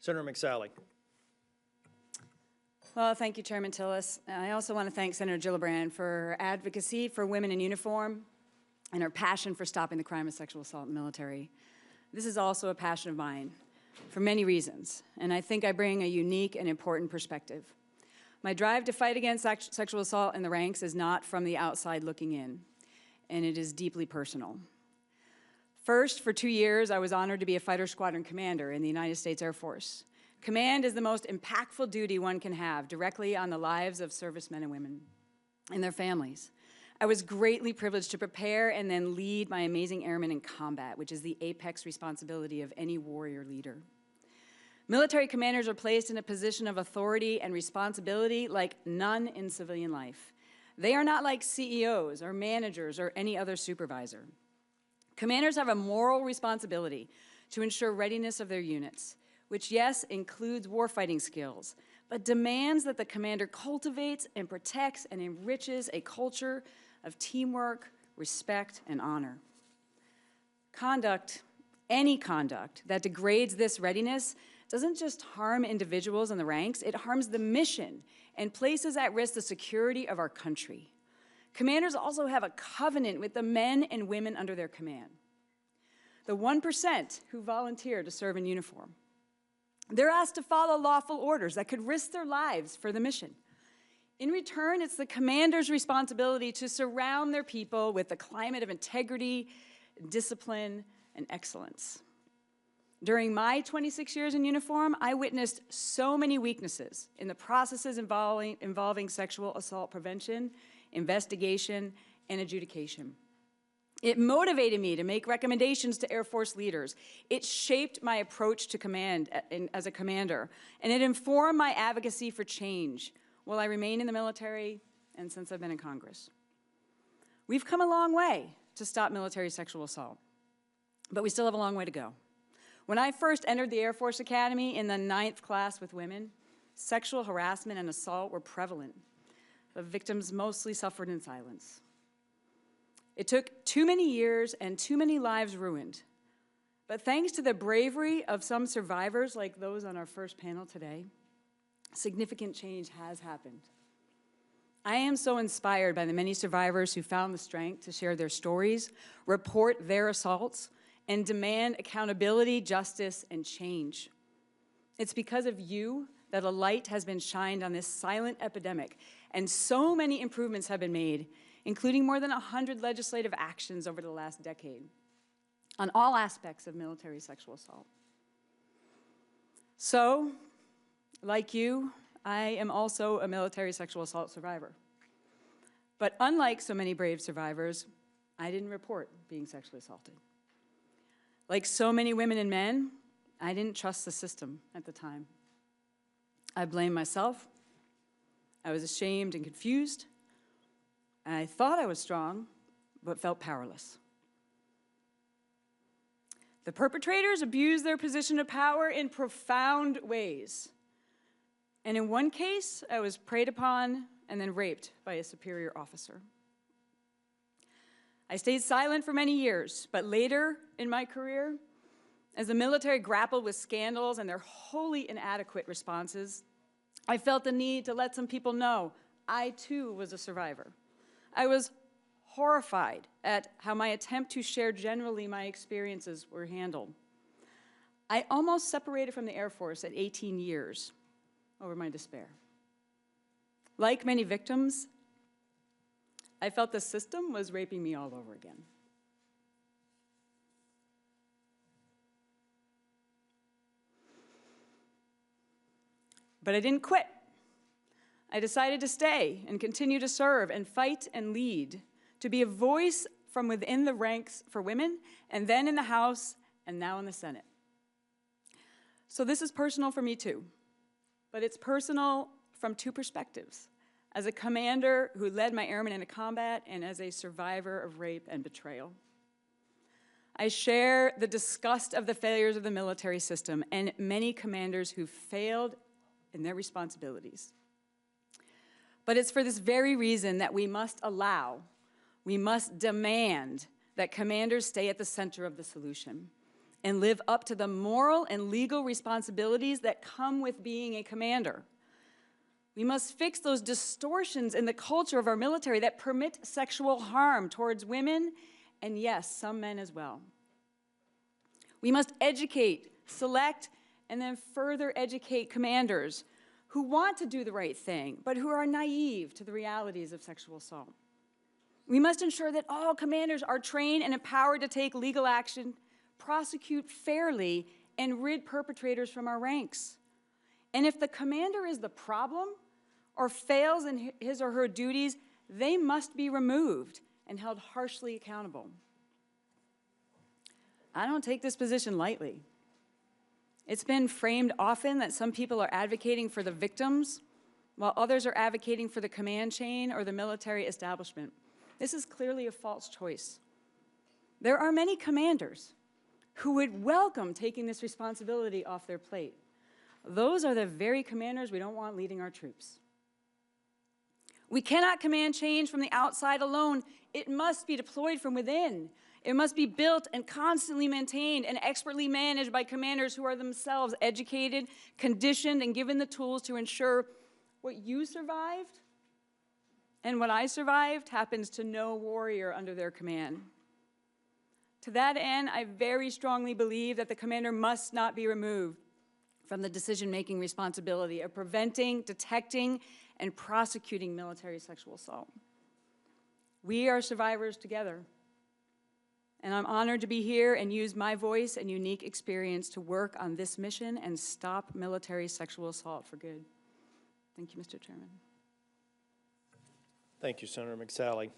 Senator McSally. Well, thank you, Chairman Tillis. I also want to thank Senator Gillibrand for her advocacy for women in uniform and her passion for stopping the crime of sexual assault in the military. This is also a passion of mine for many reasons, and I think I bring a unique and important perspective. My drive to fight against sexual assault in the ranks is not from the outside looking in, and it is deeply personal. First, for 2 years, I was honored to be a fighter squadron commander in the United States Air Force. Command is the most impactful duty one can have directly on the lives of servicemen and women and their families. I was greatly privileged to prepare and then lead my amazing airmen in combat, which is the apex responsibility of any warrior leader. Military commanders are placed in a position of authority and responsibility like none in civilian life. They are not like CEOs or managers or any other supervisor. Commanders have a moral responsibility to ensure readiness of their units, which, yes, includes warfighting skills, but demands that the commander cultivates and protects and enriches a culture of teamwork, respect, and honor. Any conduct that degrades this readiness doesn't just harm individuals in the ranks, it harms the mission and places at risk the security of our country. Commanders also have a covenant with the men and women under their command, the 1% who volunteer to serve in uniform. They're asked to follow lawful orders that could risk their lives for the mission. In return, it's the commander's responsibility to surround their people with a climate of integrity, discipline, and excellence. During my 26 years in uniform, I witnessed so many weaknesses in the processes involving sexual assault prevention, investigation, and adjudication. It motivated me to make recommendations to Air Force leaders. It shaped my approach to command as a commander, and it informed my advocacy for change while I remain in the military and since I've been in Congress. We've come a long way to stop military sexual assault, but we still have a long way to go. When I first entered the Air Force Academy in the 9th class with women, sexual harassment and assault were prevalent. The victims mostly suffered in silence. It took too many years and too many lives ruined. But thanks to the bravery of some survivors like those on our first panel today, significant change has happened. I am so inspired by the many survivors who found the strength to share their stories, report their assaults, and demand accountability, justice, and change. It's because of you that a light has been shined on this silent epidemic, and so many improvements have been made, including more than 100 legislative actions over the last decade on all aspects of military sexual assault. So, like you, I am also a military sexual assault survivor. But unlike so many brave survivors, I didn't report being sexually assaulted. Like so many women and men, I didn't trust the system at the time. I blamed myself. I was ashamed and confused. I thought I was strong, but felt powerless. The perpetrators abused their position of power in profound ways. And in one case, I was preyed upon and then raped by a superior officer. I stayed silent for many years, but later in my career, as the military grappled with scandals and their wholly inadequate responses, I felt the need to let some people know I too was a survivor. I was horrified at how my attempt to share generally my experiences were handled. I almost separated from the Air Force at 18 years over my despair. Like many victims, I felt the system was raping me all over again. But I didn't quit. I decided to stay and continue to serve and fight and lead, to be a voice from within the ranks for women, and then in the House, and now in the Senate. So this is personal for me too, but it's personal from two perspectives: as a commander who led my airmen into combat, and as a survivor of rape and betrayal. I share the disgust of the failures of the military system and many commanders who failed in their responsibilities. But it's for this very reason that we must demand that commanders stay at the center of the solution. and live up to the moral and legal responsibilities that come with being a commander. We must fix those distortions in the culture of our military that permit sexual harm towards women and, yes, some men as well. We must educate, select, and then further educate commanders who want to do the right thing, but who are naive to the realities of sexual assault. We must ensure that all commanders are trained and empowered to take legal action, prosecute fairly, and rid perpetrators from our ranks. And if the commander is the problem or fails in his or her duties, they must be removed and held harshly accountable. I don't take this position lightly. It's been framed often that some people are advocating for the victims, while others are advocating for the command chain or the military establishment. This is clearly a false choice. There are many commanders who would welcome taking this responsibility off their plate. Those are the very commanders we don't want leading our troops. We cannot command change from the outside alone. It must be deployed from within. It must be built and constantly maintained and expertly managed by commanders who are themselves educated, conditioned, and given the tools to ensure what you survived and what I survived happens to no warrior under their command. To that end, I very strongly believe that the commander must not be removed from the decision-making responsibility of preventing, detecting, and prosecuting military sexual assault. We are survivors together, and I'm honored to be here and use my voice and unique experience to work on this mission and stop military sexual assault for good. Thank you, Mr. Chairman. Thank you, Senator McSally.